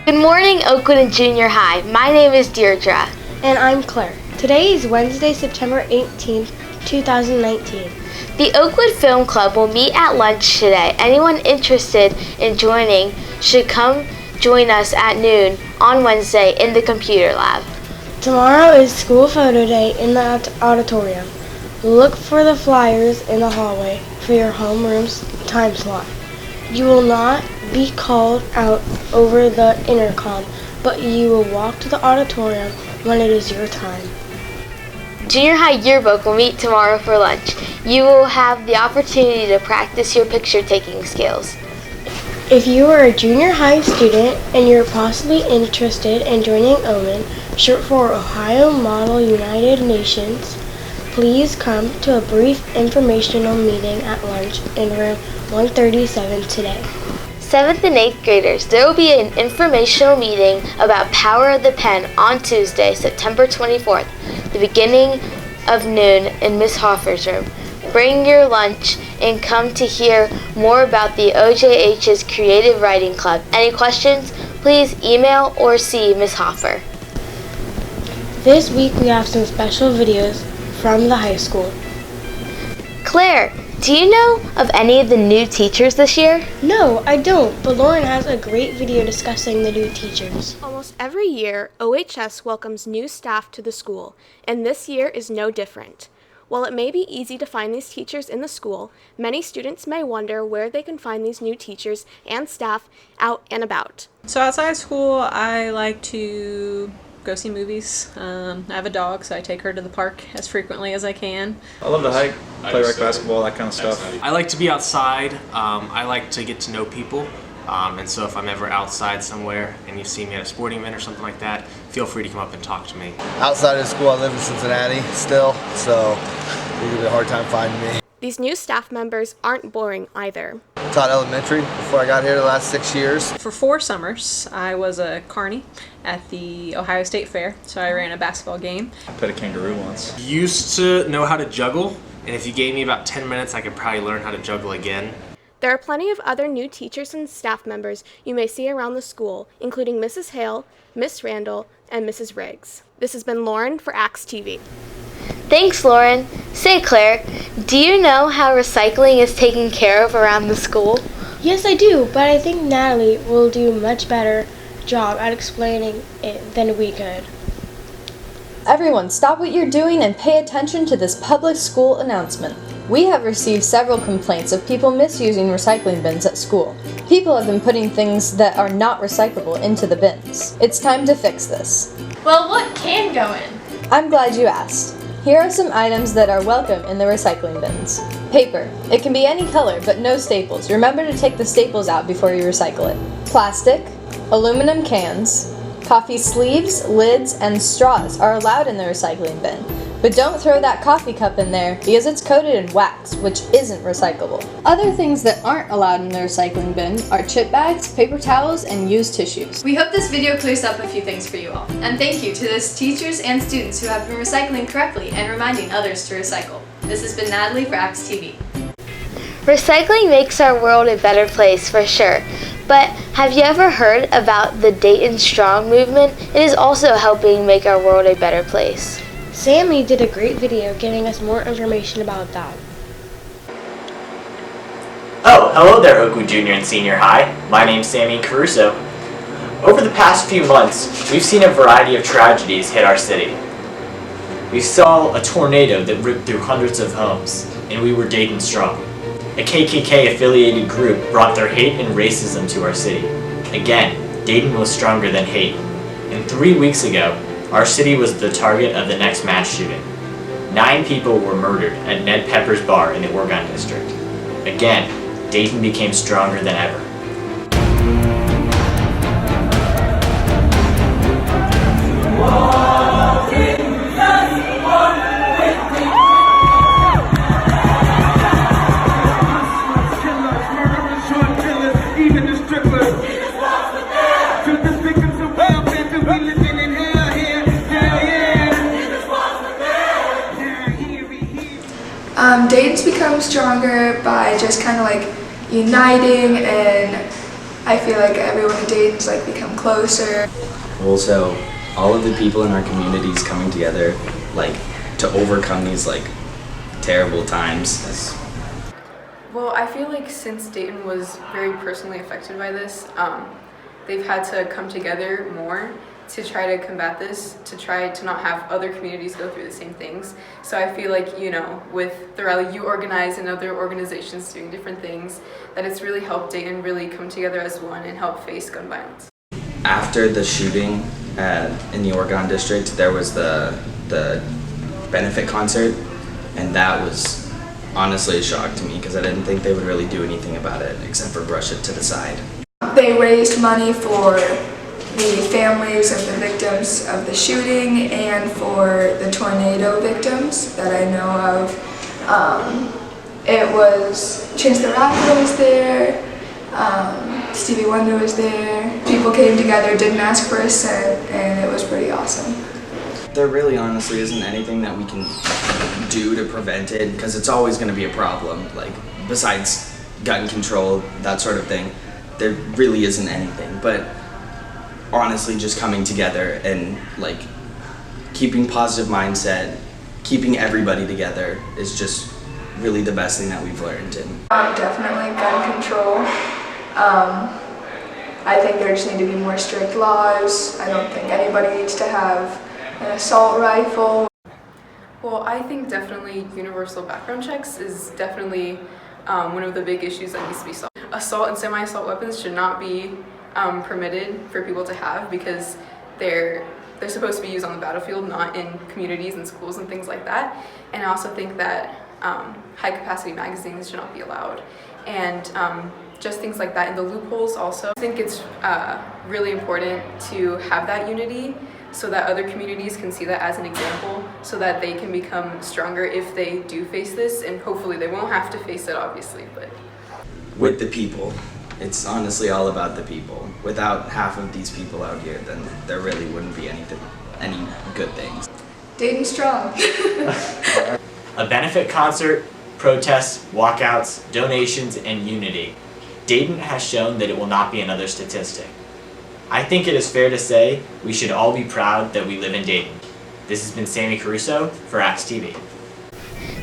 Good morning, Oakwood Junior High. My name is Deirdre. And I'm Claire. Today is Wednesday, September 18th, 2019. The Oakwood Film Club will meet at lunch today. Anyone interested in joining should come join us at noon on Wednesday in the computer lab. Tomorrow is school photo day in the auditorium. Look for the flyers in the hallway for your homeroom's time slot. You will not be called out over the intercom, but you will walk to the auditorium when it is your time. Junior High Yearbook will meet tomorrow for lunch. You will have the opportunity to practice your picture taking skills. If you are a junior high student and you're possibly interested in joining OMAN, short for Ohio Model United Nations, please come to a brief informational meeting at lunch in room 137 today. 7th and 8th graders, there will be an informational meeting about Power of the Pen on Tuesday, September 24th, the beginning of noon in Ms. Hoffer's room. Bring your lunch and come to hear more about the OJH's Creative Writing Club. Any questions? Please email or see Ms. Hoffer. This week we have some special videos from the high school. Claire, do you know of any of the new teachers this year? No, I don't, but Lauren has a great video discussing the new teachers. Almost every year, OHS welcomes new staff to the school, and this year is no different. While it may be easy to find these teachers in the school, many students may wonder where they can find these new teachers and staff out and about. So outside of school, I like to go see movies. I have a dog, so I take her to the park as frequently as I can. I love to hike, play rec basketball, that kind of stuff. I like to be outside. I like to get to know people. And so if I'm ever outside somewhere and you see me at a sporting event or something like that, feel free to come up and talk to me. Outside of school, I live in Cincinnati still, so it's going to be a hard time finding me. These new staff members aren't boring either. Taught elementary before I got here the last 6 years. For 4 summers, I was a carny at the Ohio State Fair, so I ran a basketball game. I played a kangaroo once. Used to know how to juggle, and if you gave me about 10 minutes, I could probably learn how to juggle again. There are plenty of other new teachers and staff members you may see around the school, including Mrs. Hale, Miss Randall, and Mrs. Riggs. This has been Lauren for AX TV. Thanks, Lauren. Say, Claire, do you know how recycling is taken care of around the school? Yes, I do, but I think Natalie will do a much better job at explaining it than we could. Everyone, stop what you're doing and pay attention to this public school announcement. We have received several complaints of people misusing recycling bins at school. People have been putting things that are not recyclable into the bins. It's time to fix this. Well, what can go in? I'm glad you asked. Here are some items that are welcome in the recycling bins. Paper. It can be any color, but no staples. Remember to take the staples out before you recycle it. Plastic, aluminum cans, coffee sleeves, lids, and straws are allowed in the recycling bin. But don't throw that coffee cup in there because it's coated in wax, which isn't recyclable. Other things that aren't allowed in the recycling bin are chip bags, paper towels, and used tissues. We hope this video clears up a few things for you all. And thank you to those teachers and students who have been recycling correctly and reminding others to recycle. This has been Natalie for AX TV. Recycling makes our world a better place for sure. But have you ever heard about the Dayton Strong movement? It is also helping make our world a better place. Sammy did a great video giving us more information about that. Oh, hello there, Oakwood Junior and Senior High. My name's Sammy Caruso. Over the past few months, we've seen a variety of tragedies hit our city. We saw a tornado that ripped through hundreds of homes, and we were Dayton Strong. A KKK-affiliated group brought their hate and racism to our city. Again, Dayton was stronger than hate. And 3 weeks ago, our city was the target of the next mass shooting. 9 people were murdered at Ned Pepper's bar in the Oregon District. Again, Dayton became stronger than ever. Dayton's become stronger by just kind of like uniting and I feel like everyone in Dayton's like become closer. Also, all of the people in our communities coming together, like, to overcome these like terrible times. Well, I feel like since Dayton was very personally affected by this, they've had to come together more to try to combat this, to try to not have other communities go through the same things. So I feel like, you know, with the rally you organize and other organizations doing different things, that it's really helped Dayton really come together as one and help face gun violence. After the shooting in the Oregon district, there was the benefit concert, and that was honestly a shock to me because I didn't think they would really do anything about it except for brush it to the side. They raised money for the families of the victims of the shooting and for the tornado victims that I know of. It was Chance the Rapper was there, Stevie Wonder was there. People came together, didn't ask for a cent, and it was pretty awesome. There really honestly isn't anything that we can do to prevent it because it's always going to be a problem, like besides gun control, that sort of thing. There really isn't anything, but honestly just coming together and like keeping positive mindset, keeping everybody together is just really the best thing that we've learned. Definitely gun control. I think there just need to be more strict laws. I don't think anybody needs to have an assault rifle. Well, I think definitely universal background checks is definitely one of the big issues that needs to be solved. Assault and semi-assault weapons should not be permitted for people to have because they're supposed to be used on the battlefield, not in communities and schools and things like that. And I also think that high-capacity magazines should not be allowed. And just things like that. And the loopholes also. I think it's really important to have that unity so that other communities can see that as an example so that they can become stronger if they do face this, and hopefully they won't have to face it, obviously. But with the people. It's honestly all about the people. Without half of these people out here, then there really wouldn't be any good things. Dayton strong. A benefit concert, protests, walkouts, donations, and unity. Dayton has shown that it will not be another statistic. I think it is fair to say we should all be proud that we live in Dayton. This has been Sammy Caruso for Axe TV.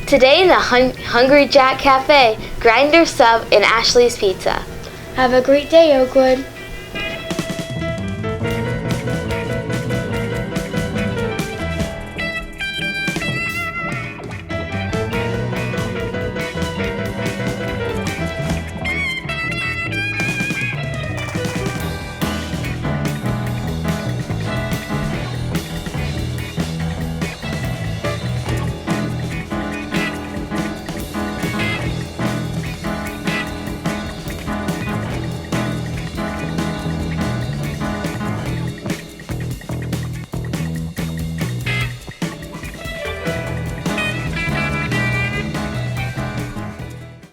Today in the Hungry Jack Cafe, Grinder Sub and Ashley's Pizza. Have a great day, Oakwood.